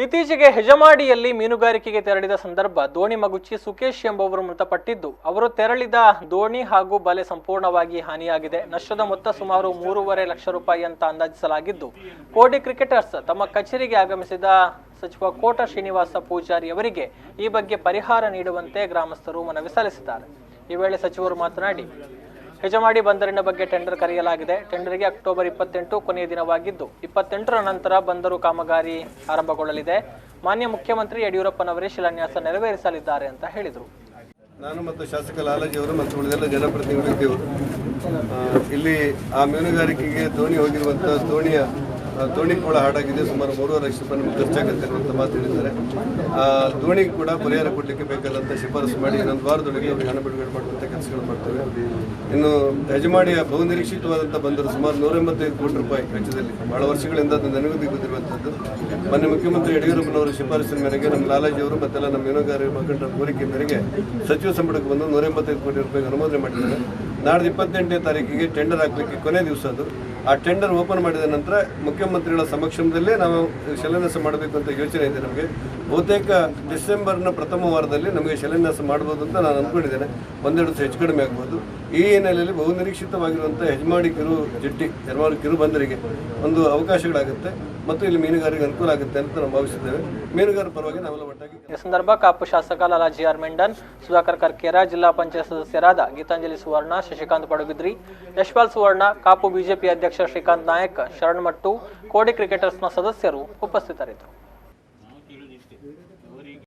ಇತ್ತೀಚೆಗೆ ಹೆಜಮಾಡಿಯಲ್ಲಿ ಮೀನುಗಾರಿಕೆಗೆ ತೆರಳಿದ ಸಂದರ್ಭ ದೋಣಿ ಮಗುಚಿ ಸುಕೇಶ್ ಎಂಬುವರು ಮೃತಪಟ್ಟಿದ್ದು, ಅವರು ತೆರಳಿದ ದೋಣಿ ಹಾಗೂ ಬಲೆ ಸಂಪೂರ್ಣವಾಗಿ ಹಾನಿಯಾಗಿದೆ. ನಷ್ಟದ ಮೊತ್ತ ಸುಮಾರು 3.5 ಲಕ್ಷ ರೂಪಾಯಿ ಅಂತ ಅಂದಾಜಿಸಲಾಗಿದ್ದು, ಕೋಡಿ ಕ್ರಿಕೆಟರ್ಸ್ ತಮ್ಮ ಕಚೇರಿಗೆ ಆಗಮಿಸಿದ ಸಚಿವ ಕೋಟ ಶ್ರೀನಿವಾಸ ಪೂಜಾರಿ ಅವರಿಗೆ ಈ ಬಗ್ಗೆ ಪರಿಹಾರ ನೀಡುವಂತೆ ಗ್ರಾಮಸ್ಥರು ಮನವಿ ಸಲ್ಲಿಸಿದ್ದಾರೆ. ಈ ವೇಳೆ ಸಚಿವರು ಮಾತನಾಡಿ, ಹೆಜಮಾಡಿ ಬಂದರಿನ ಬಗ್ಗೆ ಟೆಂಡರ್ ಕರೆಯಲಾಗಿದೆ. ಟೆಂಡರ್ಗೆ ಅಕ್ಟೋಬರ್ 28 ಕೊನೆಯ ದಿನವಾಗಿದ್ದು, 28ರ ನಂತರ ಬಂದರು ಕಾಮಗಾರಿ ಆರಂಭಗೊಳ್ಳಲಿದೆ. ಮಾನ್ಯ ಮುಖ್ಯಮಂತ್ರಿ ಯಡಿಯೂರಪ್ಪನವರೇ ಶಿಲಾನ್ಯಾಸ ನೆರವೇರಿಸಲಿದ್ದಾರೆ ಅಂತ ಹೇಳಿದರು. ನಾನು ಮತ್ತು ಶಾಸಕ ಲಾಲಾಜಿ ಅವರು ಮತ್ತು ಉಳಿದೆಲ್ಲ ಜನಪ್ರತಿನಿಧಿಗಳು ಇಲ್ಲಿ ಆ ಮೀನುಗಾರಿಕೆಗೆ ದೋಣಿ ಹೋಗಿರುವಂಥ ದೋಣಿ ಕೂಡ ಹಾಡಾಗಿದೆ. ಸುಮಾರು 3.5 ಲಕ್ಷ ರೂಪಾಯಿ ನಮಗೆ ಖರ್ಚಾಗುತ್ತೆ ಅಂತ ಮಾತು ಹೇಳಿದ್ದಾರೆ. ಆ ದೋಣಿಗೆ ಕೂಡ ಪರಿಹಾರ ಕೊಡಲಿಕ್ಕೆ ಬೇಕಾದಂಥ ಶಿಫಾರಸು ಮಾಡಿ ಇನ್ನೊಂದು ವಾರದೊಳಗೆ ಅವರಿಗೆ ಹಣ ಬಿಡುಗಡೆ ಮಾಡುವಂಥ ಕೆಲಸಗಳು ಮಾಡ್ತೇವೆ. ಇನ್ನು ಹೆಜಮಾಡಿಯ ಬಹುನಿರೀಕ್ಷಿತವಾದಂಥ ಬಂದರು ಸುಮಾರು 185 ಕೋಟಿ ರೂಪಾಯಿ ವೆಚ್ಚದಲ್ಲಿ ಬಹಳ ವರ್ಷಗಳಿಂದ ಅದು ನನಗೂ ಗೊತ್ತಿರುವಂಥದ್ದು. ಮಾನ್ಯ ಮುಖ್ಯಮಂತ್ರಿ ಯಡಿಯೂರಪ್ಪನವರ ಶಿಫಾರಸಿನ ಮೇರೆಗೆ ನಮ್ಮ ಲಾಲಾಜಿ ಅವರು ಮತ್ತೆಲ್ಲ ನಮ್ಮ ಮೀನುಗಾರರ ಮುಖಂಡರ ಕೋರಿಕೆ ಮೇರೆಗೆ ಸಚಿವ ಸಂಪುಟಕ್ಕೆ ಬಂದು 185 ಕೋಟಿ ರೂಪಾಯಿ ಅನುಮೋದನೆ ಮಾಡಿದ್ದಾರೆ. ನಾಡ್ದು 28ನೇ ತಾರೀಕಿಗೆ ಟೆಂಡರ್ ಹಾಕಲಿಕ್ಕೆ ಕೊನೆ ದಿವಸ ಅದು. ಆ ಟೆಂಡರ್ ಓಪನ್ ಮಾಡಿದ ನಂತರ ಮುಖ್ಯಮಂತ್ರಿಗಳ ಸಮಕ್ಷಮದಲ್ಲೇ ನಾವು ಶಿಲಾನ್ಯಾಸ ಮಾಡಬೇಕು ಅಂತ ಯೋಚನೆ ಇದೆ. ನಮಗೆ ಬಹುತೇಕ ಡಿಸೆಂಬರ್ನ ಪ್ರಥಮ ವಾರದಲ್ಲಿ ನಮಗೆ ಶಿಲಾನ್ಯಾಸ ಮಾಡ್ಬೋದು ಅಂತ ನಾನು ಅಂದ್ಕೊಂಡಿದ್ದೇನೆ. 1-2 ದಿವಸ ಹೆಚ್ಚು ಕಡಿಮೆ ಆಗ್ಬೋದು. ಈ ಹಿನ್ನೆಲೆಯಲ್ಲಿ ಬಹುನಿರೀಕ್ಷಿತವಾಗಿರುವಂಥ ಹೆಜಮಾಡಿ ಕಿರು ಜೆಟ್ಟಿ ಹೆಜಮಾಡಿ ಕಿರು ಬಂದರಿಗೆ ಒಂದು ಅವಕಾಶಗಳಾಗುತ್ತೆ ಮತ್ತು ಇಲ್ಲಿ ಮೀನುಗಾರರಿಗೆ ಅನುಕೂಲ ಆಗುತ್ತೆ ಅಂತ ನಾವು ಭಾವಿಸಿದ್ದೇವೆ. ಮೀನುಗಾರರ ಪರವಾಗಿ ನಾವೆಲ್ಲ ಒಟ್ಟಾಗಿ ಈ ಸಂದರ್ಭ ಕಾಪು ಶಾಸಕ ಲಾಲಾಜಿ ಆರ್ ಮೆಂಡನ್, ಸುಧಾಕರ್ ಕರ್ಕೇರ, ಜಿಲ್ಲಾ ಪಂಚಾಯತ್ ಸದಸ್ಯರಾದ ಗೀತಾಂಜಲಿ ಸುವರ್ಣ, ಶಶಿಕಾಂತ್ ಪಡುಬಿದ್ರಿ, ಯಶ್ಪಾಲ್ ಸುವರ್ಣ, ಕಾಪು ಬಿಜೆಪಿ ಅಧ್ಯಕ್ಷ ಶ್ರೀಕಾಂತ್ ನಾಯಕ್, ಶರಣ್ ಮಟ್ಟು, ಕೋಡಿ ಕ್ರಿಕೆಟರ್ಸ್ನ ಸದಸ್ಯರು ಉಪಸ್ಥಿತರಿದ್ದರು.